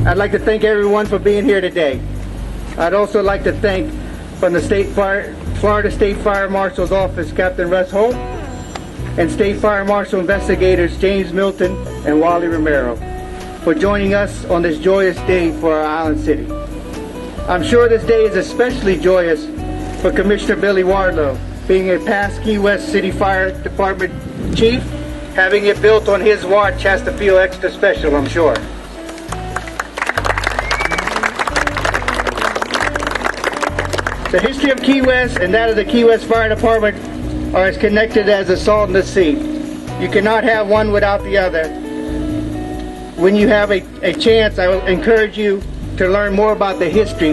I'd like to thank everyone for being here today. I'd also like to thank from the Florida State Fire Marshal's Office, Captain Russ Holt, and State Fire Marshal investigators James Milton and Wally Romero for joining us on this joyous day for our island city. I'm sure this day is especially joyous for Commissioner Billy Wardlow, being a past Key West City Fire Department chief. Having it built on his watch has to feel extra special, I'm sure. The history of Key West and that of the Key West Fire Department are as connected as the salt in the sea. You cannot have one without the other. When you have a chance, I will encourage you to learn more about the history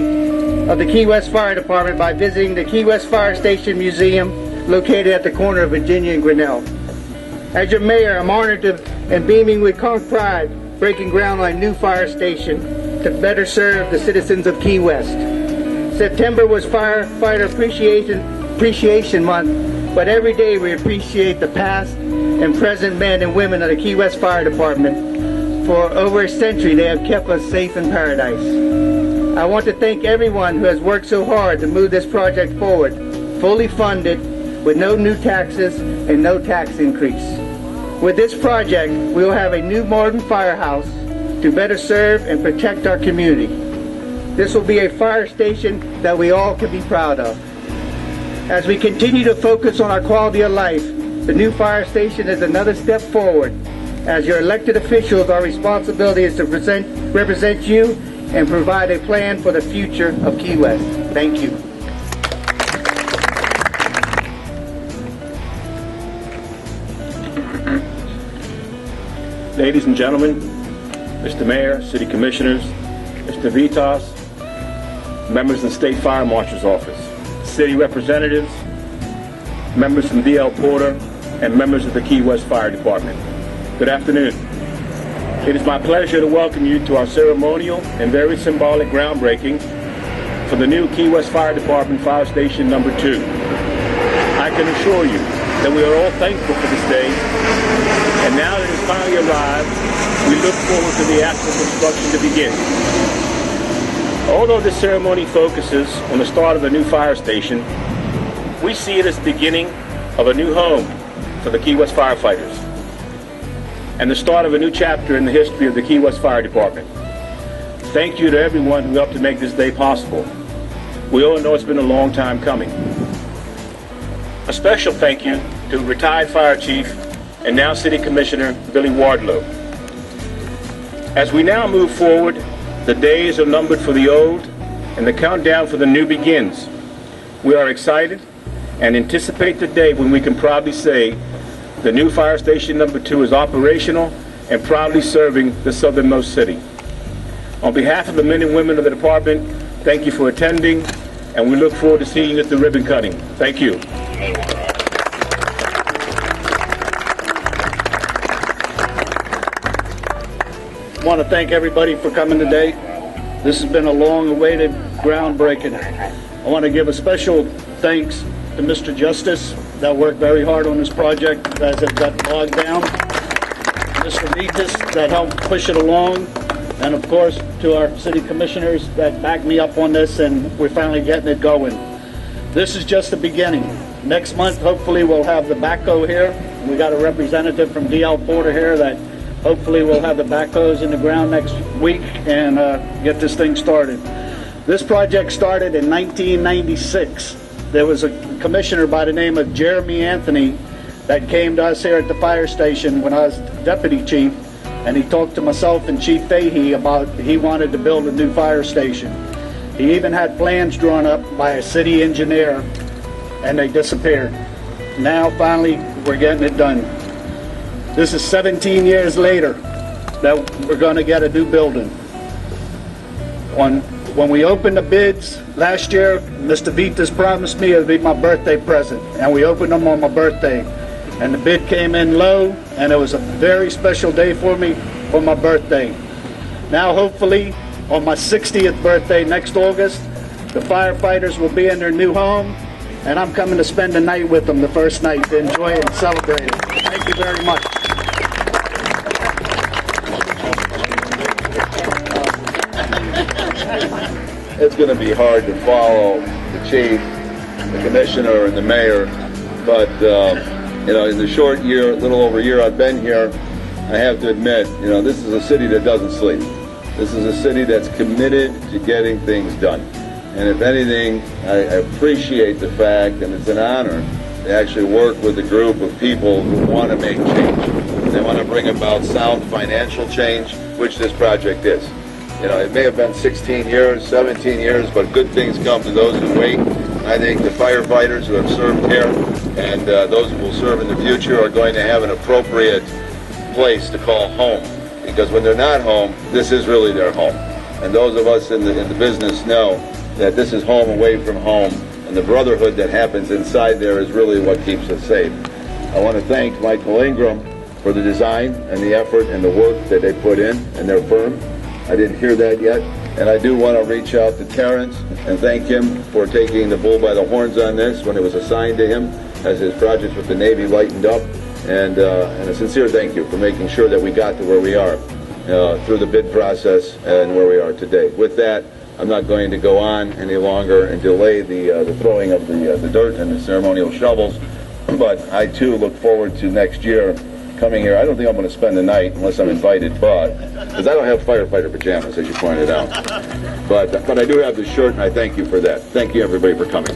of the Key West Fire Department by visiting the Key West Fire Station Museum located at the corner of Virginia and Grinnell. As your mayor, I'm honored and beaming with pride, breaking ground on a new fire station to better serve the citizens of Key West. September was Firefighter Appreciation Month, but every day we appreciate the past and present men and women of the Key West Fire Department. For over a century, they have kept us safe in paradise. I want to thank everyone who has worked so hard to move this project forward, fully funded, with no new taxes and no tax increase. With this project, we will have a new modern firehouse to better serve and protect our community. This will be a fire station that we all can be proud of. As we continue to focus on our quality of life, the new fire station is another step forward. As your elected officials, our responsibility is to represent you and provide a plan for the future of Key West. Thank you. Ladies and gentlemen, Mr. Mayor, City Commissioners, Mr. Vitas, members of the State Fire Marshal's Office, city representatives, members from D.L. Porter, and members of the Key West Fire Department. Good afternoon. It is my pleasure to welcome you to our ceremonial and very symbolic groundbreaking for the new Key West Fire Department Fire Station number 2. I can assure you that we are all thankful for this day, and now that it has finally arrived, we look forward to the actual construction to begin. Although this ceremony focuses on the start of a new fire station, we see it as the beginning of a new home for the Key West firefighters and the start of a new chapter in the history of the Key West Fire Department. Thank you to everyone who helped to make this day possible. We all know it's been a long time coming. A special thank you to retired Fire Chief and now City Commissioner Billy Wardlow. As we now move forward, the days are numbered for the old, and the countdown for the new begins. We are excited and anticipate the day when we can proudly say the new fire station number 2 is operational and proudly serving the southernmost city. On behalf of the men and women of the department, thank you for attending, and we look forward to seeing you at the ribbon cutting. Thank you. I want to thank everybody for coming today. This has been a long-awaited groundbreaking. I want to give a special thanks to Mr. Justice that worked very hard on this project as it got bogged down, Mr. Vitas that helped push it along, and of course to our city commissioners that backed me up on this, and we're finally getting it going. This is just the beginning. Next month, hopefully, we'll have the backhoe here. We got a representative from D.L. Porter here that hopefully we'll have the backhoes in the ground next week and get this thing started. This project started in 1996. There was a commissioner by the name of Jeremy Anthony that came to us here at the fire station when I was deputy chief, and he talked to myself and Chief Fahey about he wanted to build a new fire station. He even had plans drawn up by a city engineer, and they disappeared. Now finally we're getting it done. This is 17 years later that we're going to get a new building. When we opened the bids last year, Mr. Vitas promised me it would be my birthday present, and we opened them on my birthday. And the bid came in low, and it was a very special day for me for my birthday. Now hopefully on my 60th birthday next August, the firefighters will be in their new home, and I'm coming to spend the night with them the first night to enjoy it and celebrate it. Thank you very much. it's going to be hard to follow the chief, the commissioner, and the mayor. But, you know, in the short year, little over a year I've been here, I have to admit, you know, this is a city that doesn't sleep. This is a city that's committed to getting things done. And if anything, I appreciate the fact, and it's an honor, to actually work with a group of people who want to make change. They want to bring about sound financial change, which this project is. You know, it may have been 16 years, 17 years, but good things come to those who wait. I think the firefighters who have served here and those who will serve in the future are going to have an appropriate place to call home. Because when they're not home, this is really their home. And those of us in the business know that this is home away from home, and the brotherhood that happens inside there is really what keeps us safe. I want to thank Michael Ingram for the design and the effort and the work that they put in and their firm. I didn't hear that yet. And I do want to reach out to Terrence and thank him for taking the bull by the horns on this when it was assigned to him as his projects with the Navy lightened up. And a sincere thank you for making sure that we got to where we are through the bid process and where we are today. With that, I'm not going to go on any longer and delay the throwing of the dirt and the ceremonial shovels, but I too look forward to next year coming here. I don't think I'm going to spend the night unless I'm invited, because I don't have firefighter pajamas, as you pointed out. But I do have the shirt, and I thank you for that. Thank you, everybody, for coming.